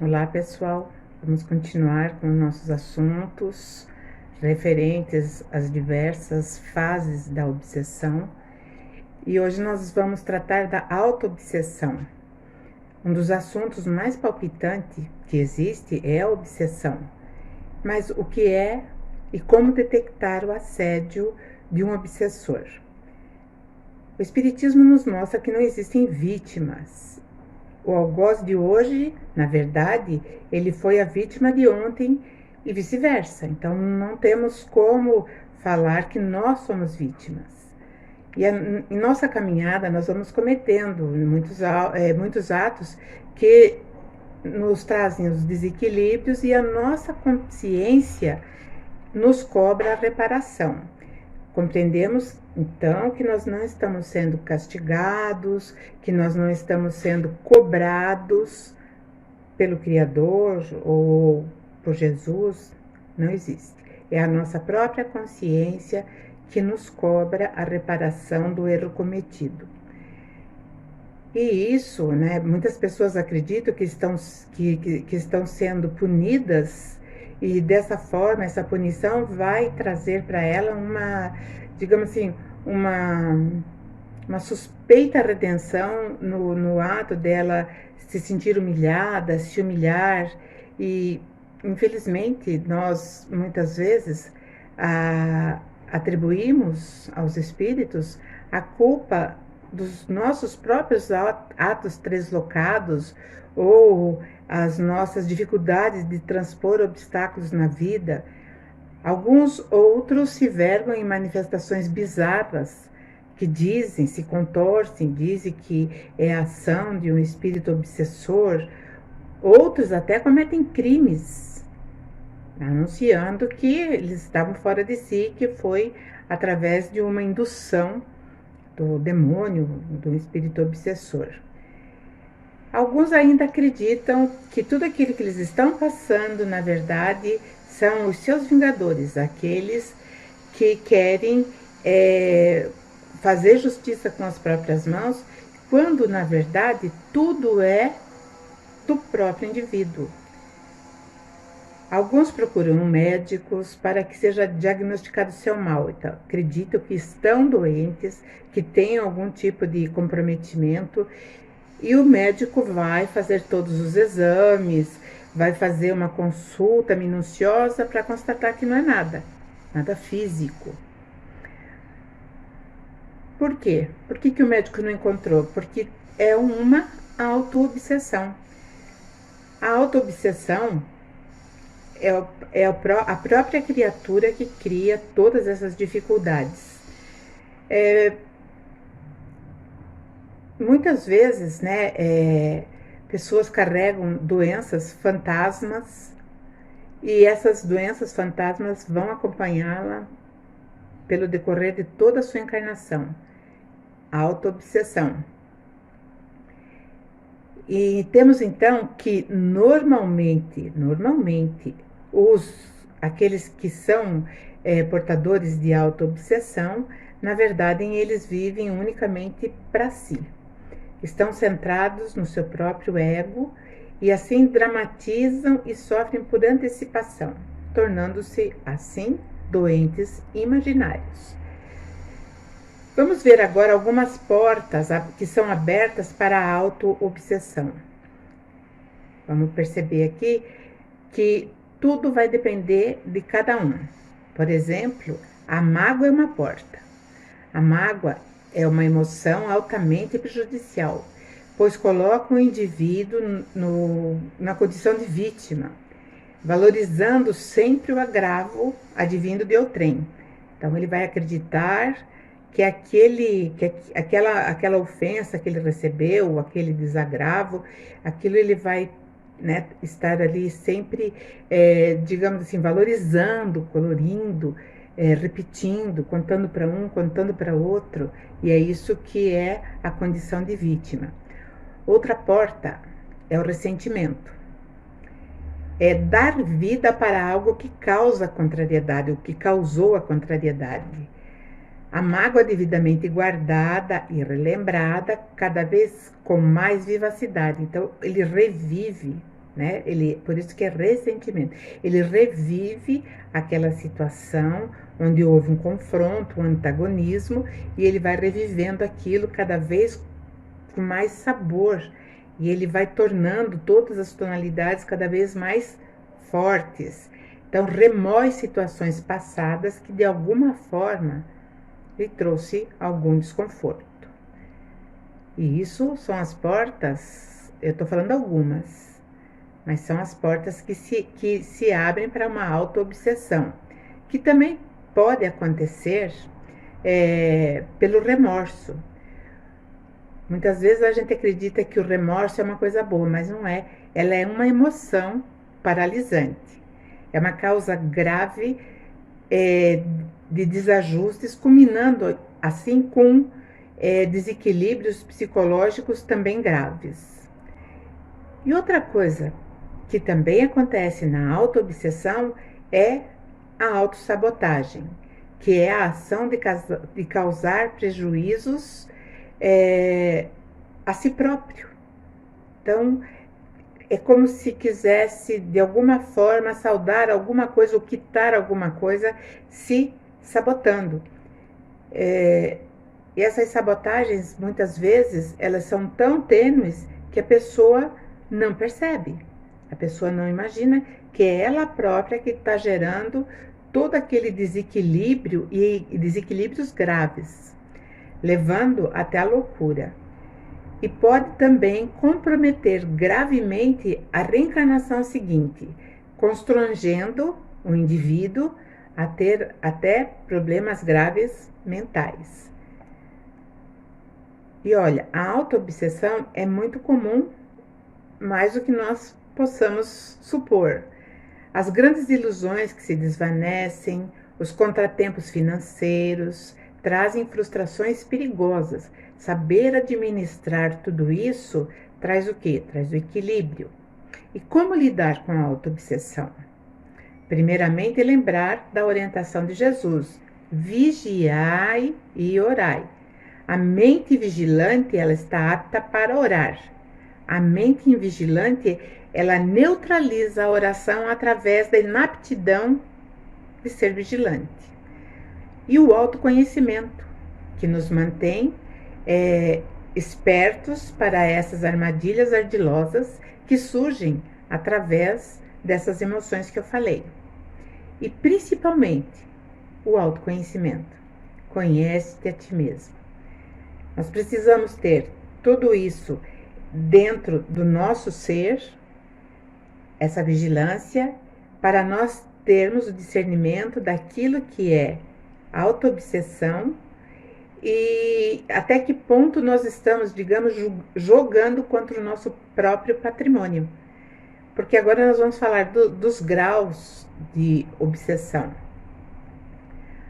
Olá, pessoal. Vamos continuar com nossos assuntos referentes às diversas fases da obsessão. E hoje nós vamos tratar da autoobsessão. Um dos assuntos mais palpitantes que existe é a obsessão. Mas o que é e como detectar o assédio de um obsessor? O Espiritismo nos mostra que não existem vítimas. O algoz de hoje, na verdade, ele foi a vítima de ontem e vice-versa. Então, não temos como falar que nós somos vítimas. E em nossa caminhada, nós vamos cometendo muitos atos que nos trazem os desequilíbrios e a nossa consciência nos cobra a reparação. Compreendemos, então, que nós não estamos sendo castigados, que nós não estamos sendo cobrados pelo Criador ou por Jesus. Não existe. É a nossa própria consciência que nos cobra a reparação do erro cometido. E isso, né, muitas pessoas acreditam que estão sendo punidas e dessa forma essa punição vai trazer para ela digamos assim, uma suspeita redenção no ato dela se sentir humilhada, se humilhar. E infelizmente nós muitas vezes atribuímos aos espíritos a culpa dos nossos próprios atos treslocados ou as nossas dificuldades de transpor obstáculos na vida. Alguns outros se vergam em manifestações bizarras que se contorcem, dizem que é a ação de um espírito obsessor. Outros até cometem crimes, anunciando que eles estavam fora de si, que foi através de uma indução do demônio, do espírito obsessor. Alguns ainda acreditam que tudo aquilo que eles estão passando, na verdade, são os seus vingadores, aqueles que querem fazer justiça com as próprias mãos, quando, na verdade, tudo é do próprio indivíduo. Alguns procuram médicos para que seja diagnosticado seu mal. Então, acreditam que estão doentes, que têm algum tipo de comprometimento, e o médico vai fazer todos os exames, vai fazer uma consulta minuciosa para constatar que não é nada físico. Por quê? Por que o médico não encontrou? Porque é uma autoobsessão. A autoobsessão é a própria criatura que cria todas essas dificuldades. Muitas vezes, né, pessoas carregam doenças fantasmas e essas doenças fantasmas vão acompanhá-la pelo decorrer de toda a sua encarnação. A autoobsessão. E temos então que normalmente, aqueles que são portadores de autoobsessão, na verdade, eles vivem unicamente para si. Estão centrados no seu próprio ego e assim dramatizam e sofrem por antecipação, tornando-se assim doentes imaginários. Vamos ver agora algumas portas que são abertas para a autoobsessão. Vamos perceber aqui que tudo vai depender de cada um. Por exemplo, a mágoa é uma porta. A mágoa é uma emoção altamente prejudicial, pois coloca o indivíduo na condição de vítima, valorizando sempre o agravo advindo de outrem. Então ele vai acreditar que aquela ofensa que ele recebeu, aquele desagravo, aquilo ele vai, né, estar ali sempre, digamos assim, valorizando, colorindo, repetindo, contando para um, contando para outro, e é isso que é a condição de vítima. Outra porta é o ressentimento. É dar vida para algo que causa contrariedade, o que causou a contrariedade. A mágoa devidamente guardada e relembrada, cada vez com mais vivacidade. Então, ele revive né? Por isso que é ressentimento. Ele revive aquela situação onde houve um confronto, um antagonismo, e ele vai revivendo aquilo cada vez com mais sabor, e ele vai tornando todas as tonalidades cada vez mais fortes. Então, remói situações passadas que de alguma forma lhe trouxe algum desconforto. E isso são as portas, eu estou falando algumas, mas são as portas que se abrem para uma auto-obsessão, que também pode acontecer pelo remorso. Muitas vezes a gente acredita que o remorso é uma coisa boa, mas não é. Ela é uma emoção paralisante. É uma causa grave de desajustes, culminando assim com desequilíbrios psicológicos também graves. E outra coisa que também acontece na autoobsessão é a autossabotagem, que é a ação de causar prejuízos a si próprio. Então, é como se quisesse, de alguma forma, saldar alguma coisa ou quitar alguma coisa, se sabotando. E essas sabotagens, muitas vezes, elas são tão tênues que a pessoa não percebe. A pessoa não imagina que é ela própria que está gerando todo aquele desequilíbrio e desequilíbrios graves, levando até a loucura. E pode também comprometer gravemente a reencarnação seguinte, constrangendo o indivíduo a ter até problemas graves mentais. E olha, a autoobsessão é muito comum, mais do que nós possamos supor. As grandes ilusões que se desvanecem, os contratempos financeiros, trazem frustrações perigosas. Saber administrar tudo isso traz o quê? Traz o equilíbrio. E como lidar com a autoobsessão? Primeiramente, lembrar da orientação de Jesus: vigiai e orai. A mente vigilante, ela está apta para orar. A mente invigilante, ela neutraliza a oração através da inaptidão de ser vigilante. E o autoconhecimento, que nos mantém espertos para essas armadilhas ardilosas que surgem através dessas emoções que eu falei. E principalmente o autoconhecimento. Conhece-te a ti mesmo. Nós precisamos ter tudo isso dentro do nosso ser, essa vigilância, para nós termos o discernimento daquilo que é autoobsessão e até que ponto nós estamos, digamos, jogando contra o nosso próprio patrimônio. Porque agora nós vamos falar dos graus de obsessão.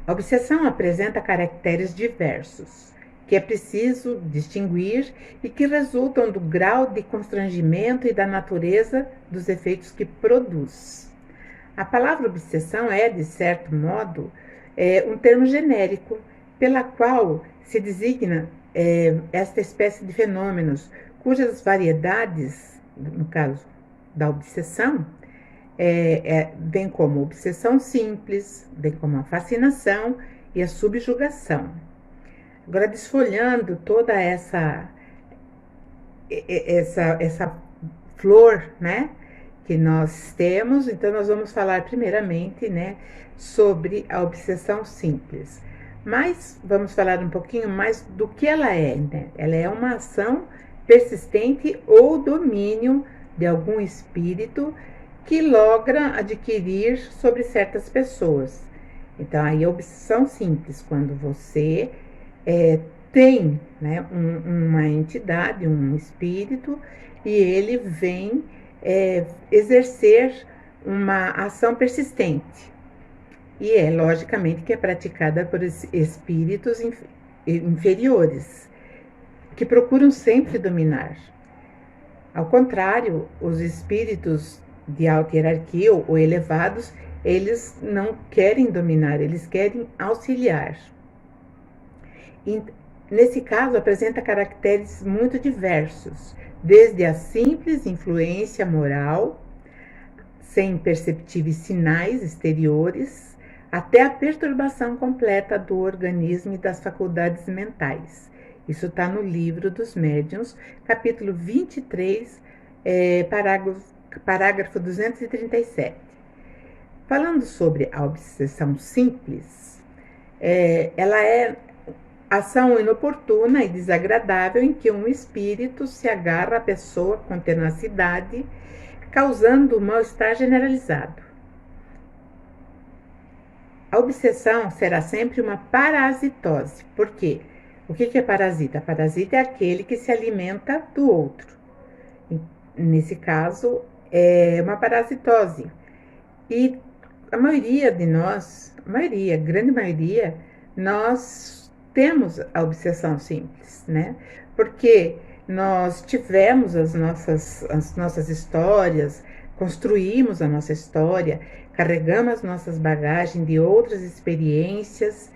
A obsessão apresenta caracteres diversos, que é preciso distinguir e que resultam do grau de constrangimento e da natureza dos efeitos que produz. A palavra obsessão é, de certo modo, um termo genérico pela qual se designa esta espécie de fenômenos, cujas variedades, no caso da obsessão, bem como a obsessão simples, bem como a fascinação e a subjugação. Agora, desfolhando toda essa flor, né, que nós temos, então nós vamos falar primeiramente, né, sobre a obsessão simples. Mas vamos falar um pouquinho mais do que ela é, né? Ela é uma ação persistente ou domínio de algum espírito que logra adquirir sobre certas pessoas. Então, aí a obsessão simples, quando você tem, né, uma entidade, um espírito, e ele vem exercer uma ação persistente. E logicamente, que é praticada por espíritos inferiores, que procuram sempre dominar. Ao contrário, os espíritos de alta hierarquia ou elevados, eles não querem dominar, eles querem auxiliar. E, nesse caso, apresenta caracteres muito diversos, desde a simples influência moral, sem perceptíveis sinais exteriores, até a perturbação completa do organismo e das faculdades mentais. Isso está no Livro dos Médiuns, capítulo 23, parágrafo 237. Falando sobre a obsessão simples, ela é ação inoportuna e desagradável em que um espírito se agarra à pessoa com tenacidade, causando um mal-estar generalizado. A obsessão será sempre uma parasitose. Por quê? O que é parasita? Parasita é aquele que se alimenta do outro. Nesse caso, é uma parasitose. E a maioria de nós, a grande maioria, nós temos a obsessão simples, né? Porque nós tivemos as nossas histórias, construímos a nossa história, carregamos as nossas bagagens de outras experiências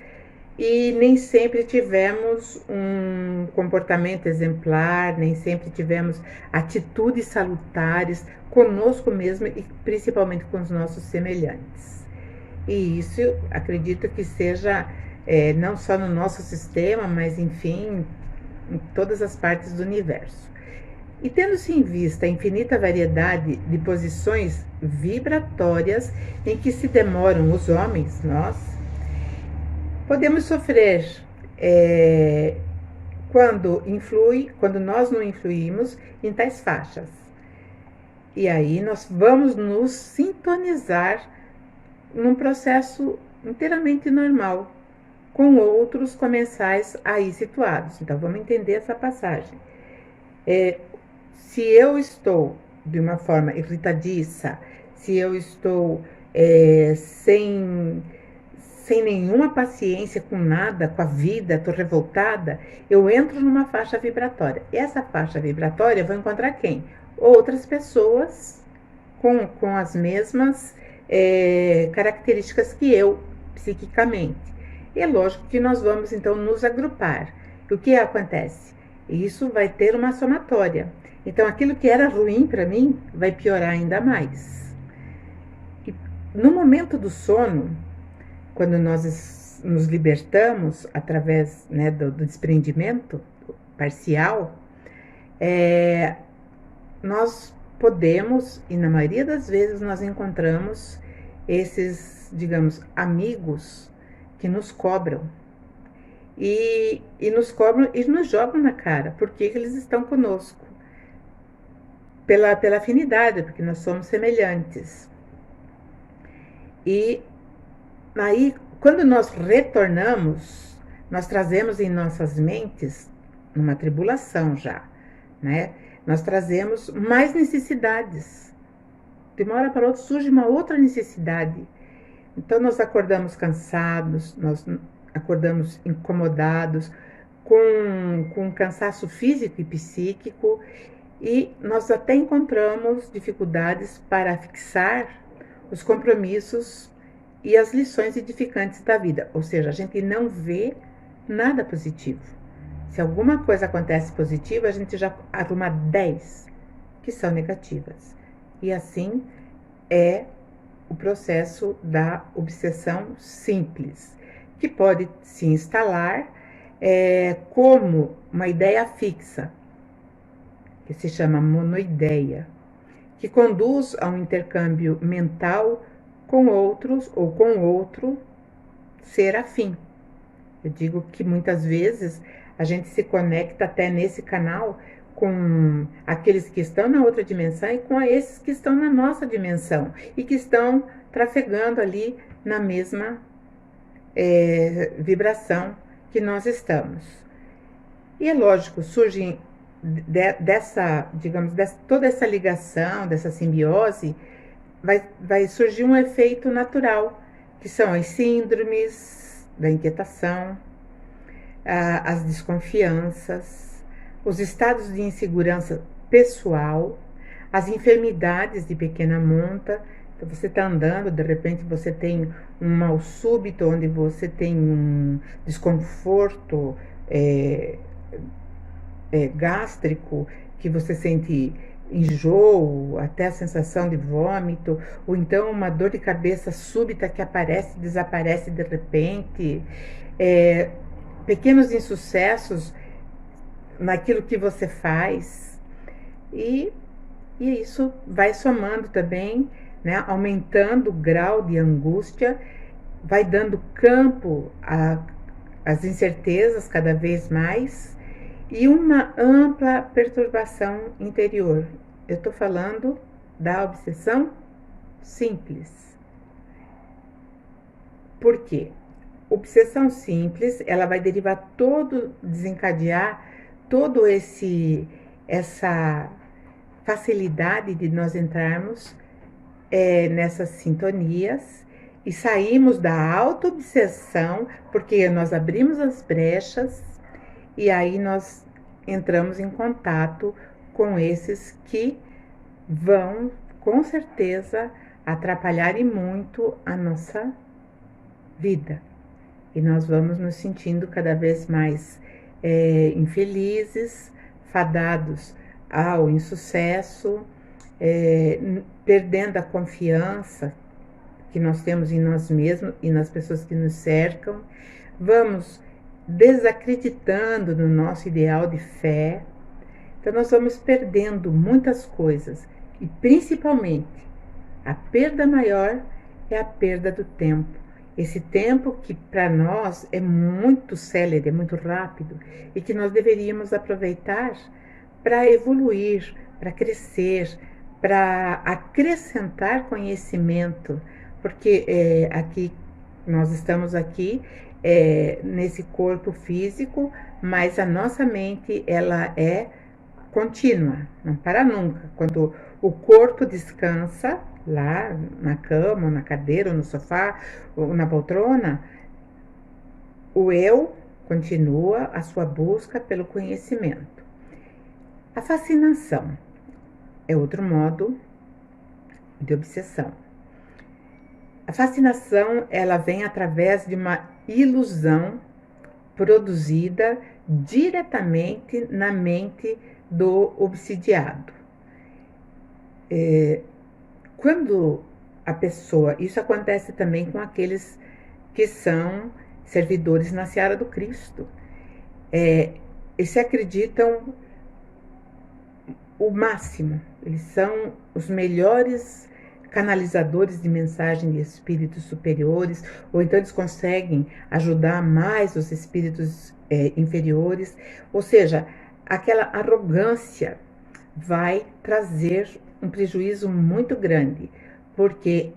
e nem sempre tivemos um comportamento exemplar, nem sempre tivemos atitudes salutares conosco mesmo e principalmente com os nossos semelhantes. E isso acredito que seja não só no nosso sistema, mas enfim, em todas as partes do universo. E tendo-se em vista a infinita variedade de posições vibratórias em que se demoram os homens, nós, podemos sofrer quando nós não influímos em tais faixas. E aí nós vamos nos sintonizar num processo inteiramente normal, com outros comensais aí situados. Então vamos entender essa passagem. Se eu estou de uma forma irritadiça, se eu estou sem nenhuma paciência com nada, com a vida, estou revoltada, eu entro numa faixa vibratória. E essa faixa vibratória eu vou encontrar quem? Outras pessoas com as mesmas características que eu, psiquicamente. E é lógico que nós vamos então nos agrupar. O que acontece? Isso vai ter uma somatória. Então aquilo que era ruim para mim vai piorar ainda mais. E no momento do sono, quando nós nos libertamos através do desprendimento parcial, nós podemos, e na maioria das vezes nós encontramos esses, digamos, amigos que nos cobram. E nos cobram e nos jogam na cara, porque eles estão conosco. Pela afinidade, porque nós somos semelhantes. E aí, quando nós retornamos, nós trazemos em nossas mentes uma tribulação já, né? Nós trazemos mais necessidades. De uma hora para outra surge uma outra necessidade. Então nós acordamos cansados, nós acordamos incomodados, com cansaço físico e psíquico, e nós até encontramos dificuldades para fixar os compromissos e as lições edificantes da vida. Ou seja, a gente não vê nada positivo. Se alguma coisa acontece positiva, a gente já arruma 10 que são negativas. E assim é o processo da obsessão simples, que pode se instalar como uma ideia fixa, que se chama monoideia, que conduz a um intercâmbio mental com outros ou com outro ser afim. Eu digo que muitas vezes a gente se conecta até nesse canal com aqueles que estão na outra dimensão e com esses que estão na nossa dimensão e que estão trafegando ali na mesma vibração que nós estamos. E é lógico, surgem toda essa ligação, dessa simbiose, vai surgir um efeito natural, que são as síndromes da inquietação, as desconfianças, os estados de insegurança pessoal, as enfermidades de pequena monta. Então você está andando, de repente você tem um mal súbito, onde você tem um desconforto gástrico, que você sente enjoo, até a sensação de vômito, ou então uma dor de cabeça súbita que aparece e desaparece de repente, pequenos insucessos naquilo que você faz, e, e isso vai somando também, né, aumentando o grau de angústia, vai dando campo às incertezas cada vez mais, e uma ampla perturbação interior. Eu estou falando da obsessão simples. Por quê? Obsessão simples, ela vai desencadear todo essa facilidade de nós entrarmos nessas sintonias e saímos da auto-obsessão, porque nós abrimos as brechas e aí nós entramos em contato com esses que vão, com certeza, atrapalhar e muito a nossa vida. E nós vamos nos sentindo cada vez mais infelizes, fadados ao insucesso, perdendo a confiança que nós temos em nós mesmos e nas pessoas que nos cercam. Vamos desacreditando no nosso ideal de fé. Então nós vamos perdendo muitas coisas, e principalmente a perda maior é a perda do tempo. Esse tempo que para nós é muito célere, é muito rápido, e que nós deveríamos aproveitar para evoluir, para crescer, para acrescentar conhecimento, porque aqui nós estamos aqui nesse corpo físico, mas a nossa mente ela é contínua, não para nunca. Quando o corpo descansa lá na cama, ou na cadeira, ou no sofá, ou na poltrona, o eu continua a sua busca pelo conhecimento. A fascinação é outro modo de obsessão. A fascinação, ela vem através de uma ilusão produzida diretamente na mente do obsidiado. Quando a pessoa, isso acontece também com aqueles que são servidores na seara do Cristo, eles se acreditam o máximo, eles são os melhores canalizadores de mensagem de espíritos superiores, ou então eles conseguem ajudar mais os espíritos inferiores, ou seja, aquela arrogância vai trazer um prejuízo muito grande, porque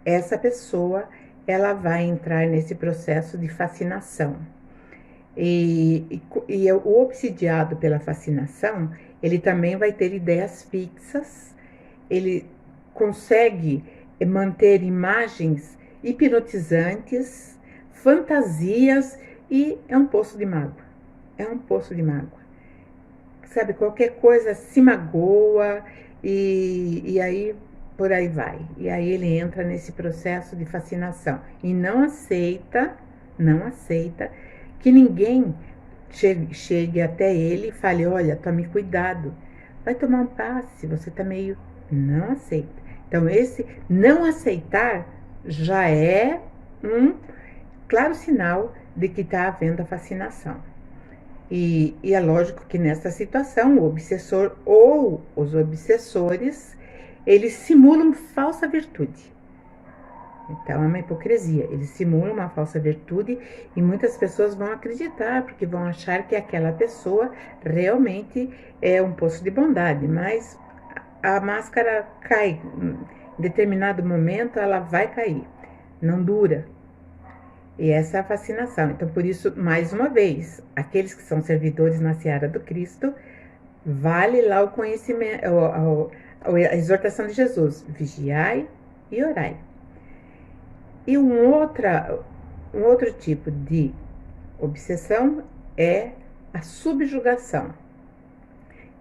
essa pessoa ela vai entrar nesse processo de fascinação. E o obsidiado pela fascinação, ele também vai ter ideias fixas, ele consegue manter imagens hipnotizantes, fantasias, e é um poço de mágoa. É um poço de mágoa. Sabe, qualquer coisa se magoa e aí por aí vai. E aí ele entra nesse processo de fascinação e não aceita que ninguém chegue até ele e fale: olha, tome cuidado, vai tomar um passe, você tá meio... Não aceita. Então esse não aceitar já é um claro sinal de que está havendo a fascinação. E é lógico que nessa situação o obsessor ou os obsessores, eles simulam falsa virtude. Então é uma hipocrisia, eles simulam uma falsa virtude e muitas pessoas vão acreditar, porque vão achar que aquela pessoa realmente é um poço de bondade, mas a máscara cai, em determinado momento ela vai cair, não dura. E essa é a fascinação. Então, por isso, mais uma vez, aqueles que são servidores na seara do Cristo, vale lá o conhecimento, a exortação de Jesus: vigiai e orai. E um outro tipo de obsessão é a subjugação,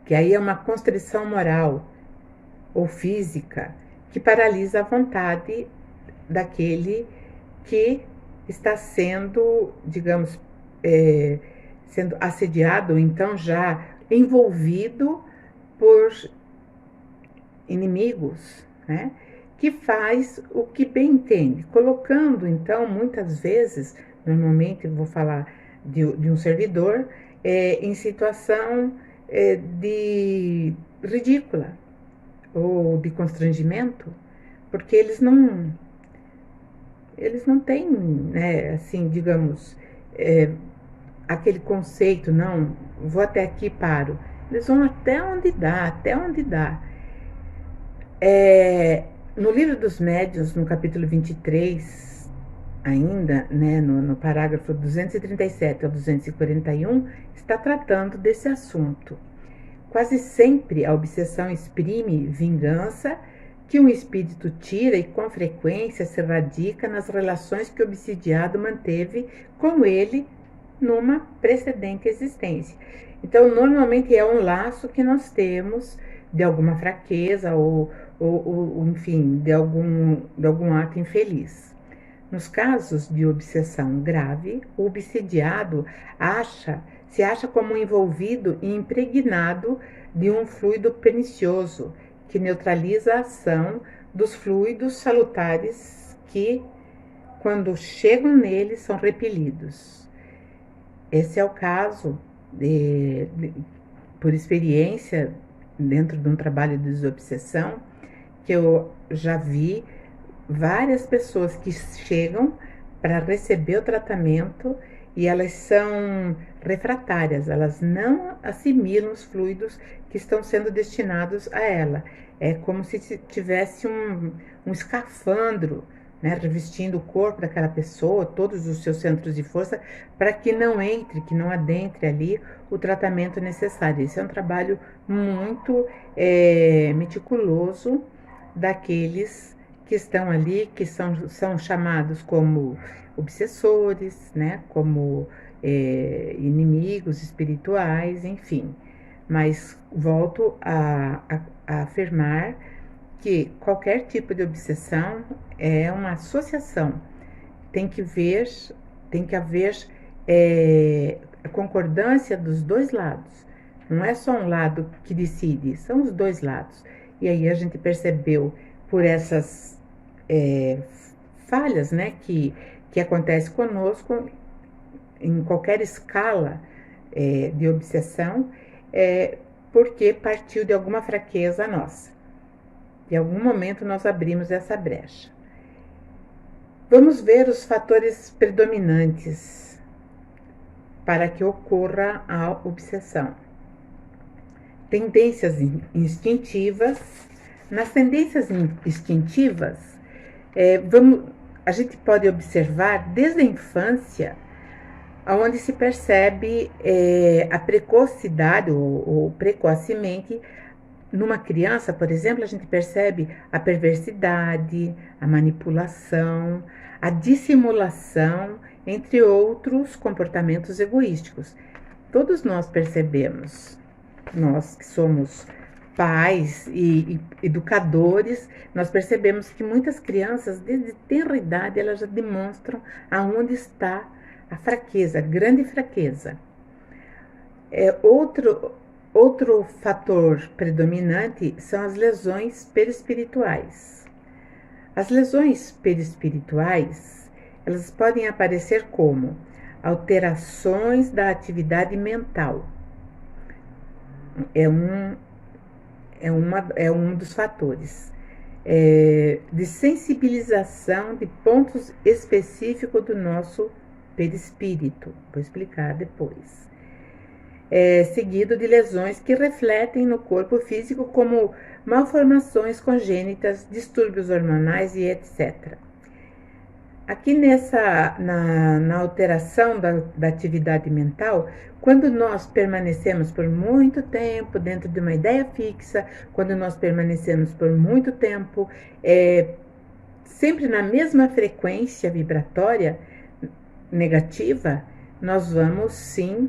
que aí é uma constrição moral ou física que paralisa a vontade daquele que está sendo, digamos, sendo assediado, ou então já envolvido por inimigos, né? Que faz o que bem entende, colocando então muitas vezes, normalmente vou falar de um servidor, em situação de ridícula ou de constrangimento, porque eles não têm, né, assim, digamos, aquele conceito, não, vou até aqui e paro. Eles vão até onde dá, até onde dá. No livro dos médiuns, no capítulo 23, ainda, né, no parágrafo 237 ao 241, está tratando desse assunto. Quase sempre a obsessão exprime vingança que um espírito tira e com frequência se radica nas relações que o obsidiado manteve com ele numa precedente existência. Então, normalmente é um laço que nós temos de alguma fraqueza ou enfim, de algum ato infeliz. Nos casos de obsessão grave, o obsidiado se acha como envolvido e impregnado de um fluido pernicioso que neutraliza a ação dos fluidos salutares que, quando chegam nele, são repelidos. Esse é o caso, por experiência, dentro de um trabalho de desobsessão, que eu já vi várias pessoas que chegam para receber o tratamento e elas são refratárias, elas não assimilam os fluidos que estão sendo destinados a ela. É como se tivesse um escafandro, né, revestindo o corpo daquela pessoa, todos os seus centros de força, para que não entre, que não adentre ali o tratamento necessário. Esse é um trabalho muito meticuloso daqueles que estão ali, que são chamados como obsessores, né, como inimigos espirituais, enfim. Mas volto a afirmar que qualquer tipo de obsessão é uma associação. Tem que haver a concordância dos dois lados. Não é só um lado que decide, são os dois lados. E aí a gente percebeu por essas falhas, né, que acontece conosco em qualquer escala de obsessão, porque partiu de alguma fraqueza nossa. Em algum momento nós abrimos essa brecha. Vamos ver os fatores predominantes para que ocorra a obsessão. Tendências instintivas. Nas tendências instintivas, a gente pode observar desde a infância, onde se percebe a precocidade ou precocemente. Numa criança, por exemplo, a gente percebe a perversidade, a manipulação, a dissimulação, entre outros comportamentos egoísticos. Todos nós percebemos, nós que somos pais e educadores, nós percebemos que muitas crianças, desde tenra idade, elas já demonstram aonde está a fraqueza, a grande fraqueza. Outro fator predominante são as lesões perispirituais. As lesões perispirituais, elas podem aparecer como alterações da atividade mental. É um dos fatores. De sensibilização de pontos específicos do nosso perispírito. Vou explicar depois. Seguido de lesões que refletem no corpo físico, como malformações congênitas, distúrbios hormonais e etc. Aqui na alteração da atividade mental, quando nós permanecemos por muito tempo dentro de uma ideia fixa, quando nós permanecemos por muito tempo sempre na mesma frequência vibratória negativa, nós vamos sim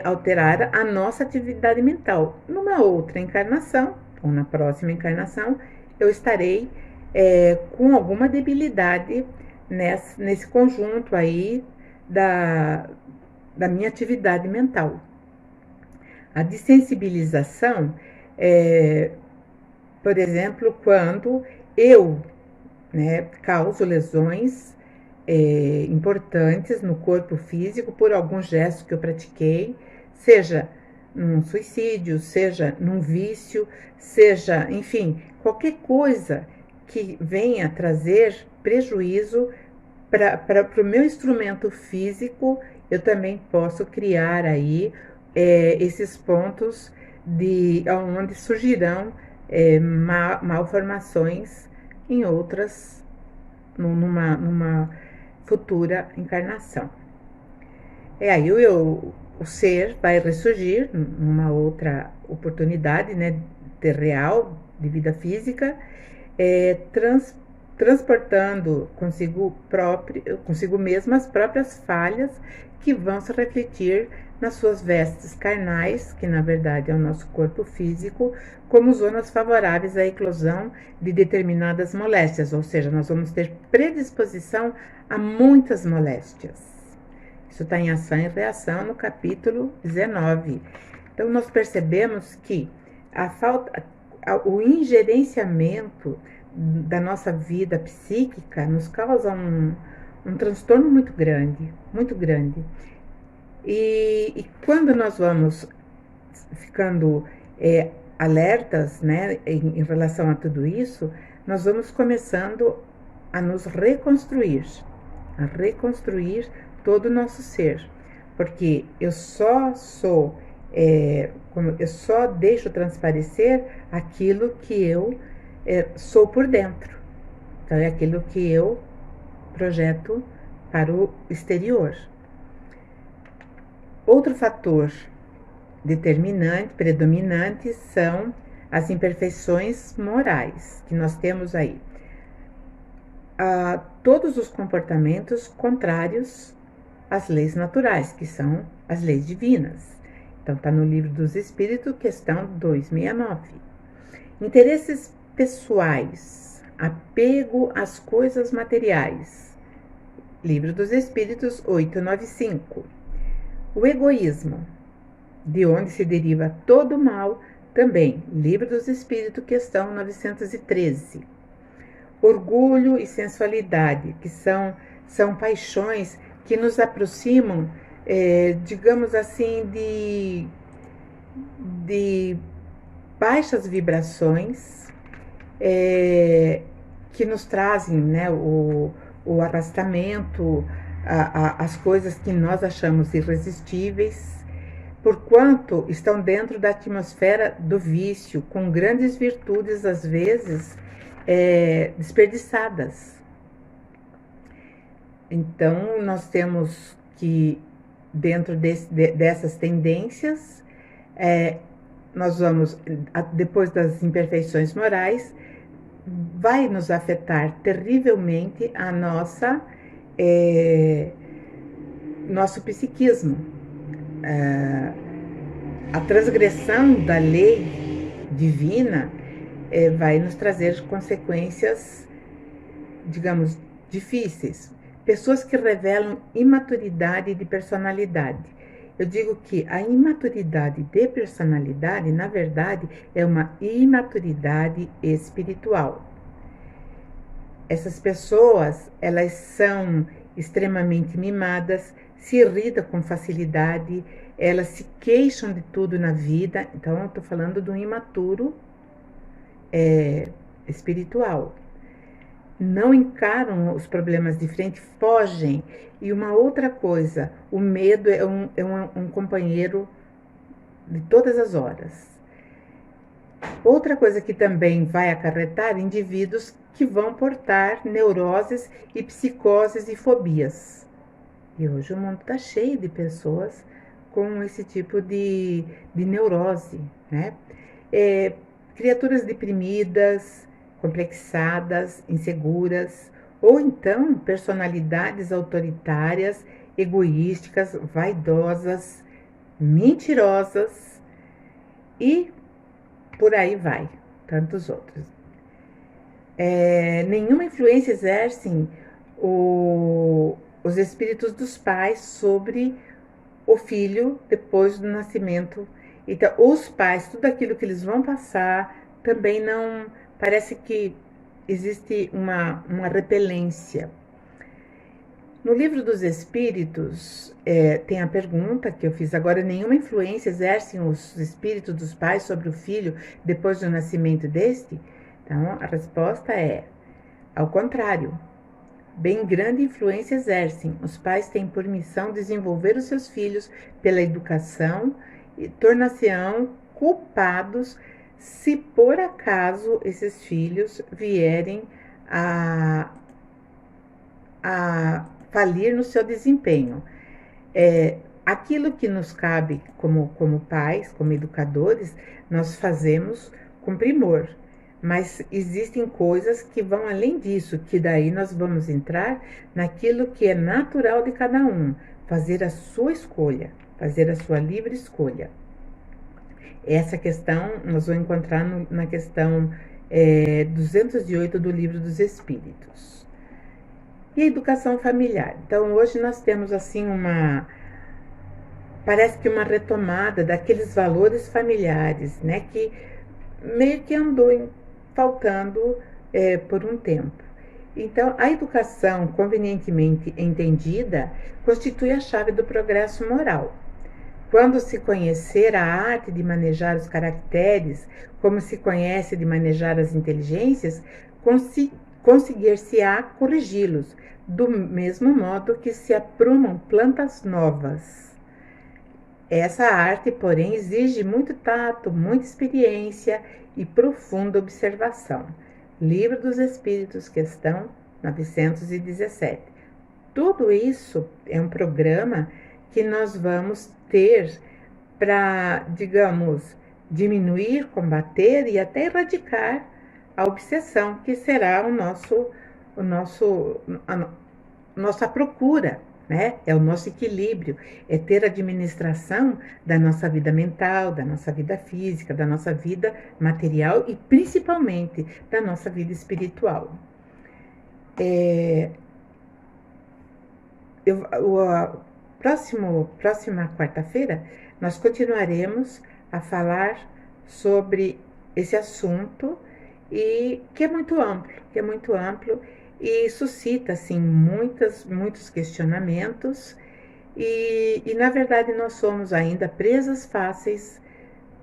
alterar a nossa atividade mental. Numa outra encarnação, ou na próxima encarnação, eu estarei com alguma debilidade nesse conjunto aí da minha atividade mental. A dessensibilização Por exemplo, quando eu, né, causo lesões importantes no corpo físico por algum gesto que eu pratiquei, seja num suicídio, seja num vício, seja, enfim, qualquer coisa que venha trazer prejuízo para o meu instrumento físico, eu também posso criar aí esses pontos de onde surgirão malformações em outras, numa futura encarnação. Aí o ser vai ressurgir numa outra oportunidade, né, de real, de vida física, transportando consigo mesmo as próprias falhas que vão se refletir nas suas vestes carnais, que na verdade é o nosso corpo físico, como zonas favoráveis à eclosão de determinadas moléstias, ou seja, nós vamos ter predisposição a muitas moléstias. Isso está em Ação e Reação, no capítulo 19. Então, nós percebemos que o ingerenciamento da nossa vida psíquica nos causa um transtorno muito grande, muito grande. E quando nós vamos ficando alertas, né, em relação a tudo isso, nós vamos começando a nos reconstruir, todo o nosso ser, porque eu só deixo transparecer aquilo que eu sou por dentro. Então é aquilo que eu projeto para o exterior. Outro fator predominante são as imperfeições morais que nós temos aí. Todos os comportamentos contrários às leis naturais, que são as leis divinas. Então está no Livro dos Espíritos, questão 269. Interesses pessoais, apego às coisas materiais. Livro dos Espíritos 895. O egoísmo, de onde se deriva todo o mal, também. Livro dos Espíritos, questão 913. Orgulho e sensualidade, que são paixões que nos aproximam, digamos assim, de baixas vibrações, que nos trazem, né, o arrastamento, as coisas que nós achamos irresistíveis, porquanto estão dentro da atmosfera do vício, com grandes virtudes, às vezes, desperdiçadas. Então, nós temos que, dentro dessas tendências, nós vamos, depois das imperfeições morais, vai nos afetar terrivelmente a nosso psiquismo. A transgressão da lei divina vai nos trazer consequências, digamos, difíceis. Pessoas que revelam imaturidade de personalidade. Eu digo que a imaturidade de personalidade, na verdade, é uma imaturidade espiritual. Essas pessoas, elas são extremamente mimadas, se irritam com facilidade, elas se queixam de tudo na vida. Então, eu estou falando de um imaturo espiritual. Não encaram os problemas de frente, fogem. E uma outra coisa, o medo é um companheiro de todas as horas. Outra coisa que também vai acarretar indivíduos que vão portar neuroses e psicoses e fobias. E hoje o mundo está cheio de pessoas com esse tipo de neurose, né? Criaturas deprimidas, complexadas, inseguras, ou então personalidades autoritárias, egoísticas, vaidosas, mentirosas e por aí vai, tantos outros. Nenhuma influência exercem os espíritos dos pais sobre o filho depois do nascimento Então, os pais, tudo aquilo que eles vão passar, também não. Parece que existe uma repelência. No livro dos Espíritos, tem a pergunta que eu fiz agora: nenhuma influência exercem os espíritos dos pais sobre o filho depois do nascimento deste? Então, a resposta é: ao contrário. Bem grande influência exercem. Os pais têm por missão desenvolver os seus filhos pela educação e tornar-se-ão culpados se por acaso esses filhos vierem a falir no seu desempenho. Aquilo que nos cabe como pais, como educadores, nós fazemos com primor. Mas existem coisas que vão além disso, que daí nós vamos entrar naquilo que é natural de cada um, fazer a sua escolha, fazer a sua livre escolha. Essa questão nós vamos encontrar na questão 208 do Livro dos Espíritos. E a educação familiar. Então, hoje nós temos assim parece que uma retomada daqueles valores familiares, né, que meio que andou faltando por um tempo. Então, a educação convenientemente entendida constitui a chave do progresso moral. Quando se conhecer a arte de manejar os caracteres, como se conhece de manejar as inteligências, conseguir-se-á corrigi-los, do mesmo modo que se aprumam plantas novas. Essa arte, porém, exige muito tato, muita experiência e profunda observação. Livro dos Espíritos, questão 917. Tudo isso é um programa que nós vamos ter para, digamos, diminuir, combater e até erradicar a obsessão, que será a nossa procura, né? É o nosso equilíbrio, é ter administração da nossa vida mental, da nossa vida física, da nossa vida material e principalmente da nossa vida espiritual. Próxima quarta-feira, nós continuaremos a falar sobre esse assunto e que é muito amplo e suscita assim muitos questionamentos e na verdade nós somos ainda presas fáceis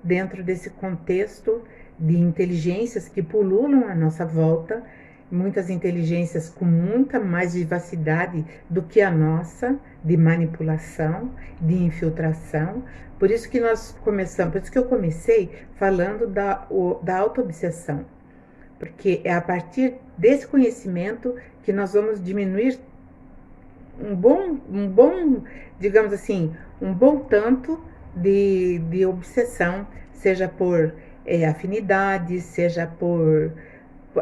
dentro desse contexto de inteligências que pululam à nossa volta, muitas inteligências com muita mais vivacidade do que a nossa, de manipulação, de infiltração. Por isso que eu comecei falando da auto-obsessão, porque é a partir desse conhecimento que nós vamos diminuir um bom, digamos assim, um bom tanto de obsessão, seja por afinidade, seja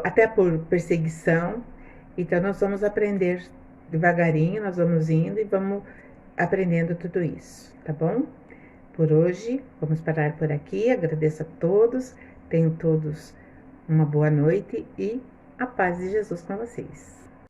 até por perseguição. Então nós vamos aprender devagarinho, nós vamos indo e vamos aprendendo tudo isso, tá bom? Por hoje, vamos parar por aqui. Agradeço a todos, tenham todos uma boa noite e a paz de Jesus com vocês.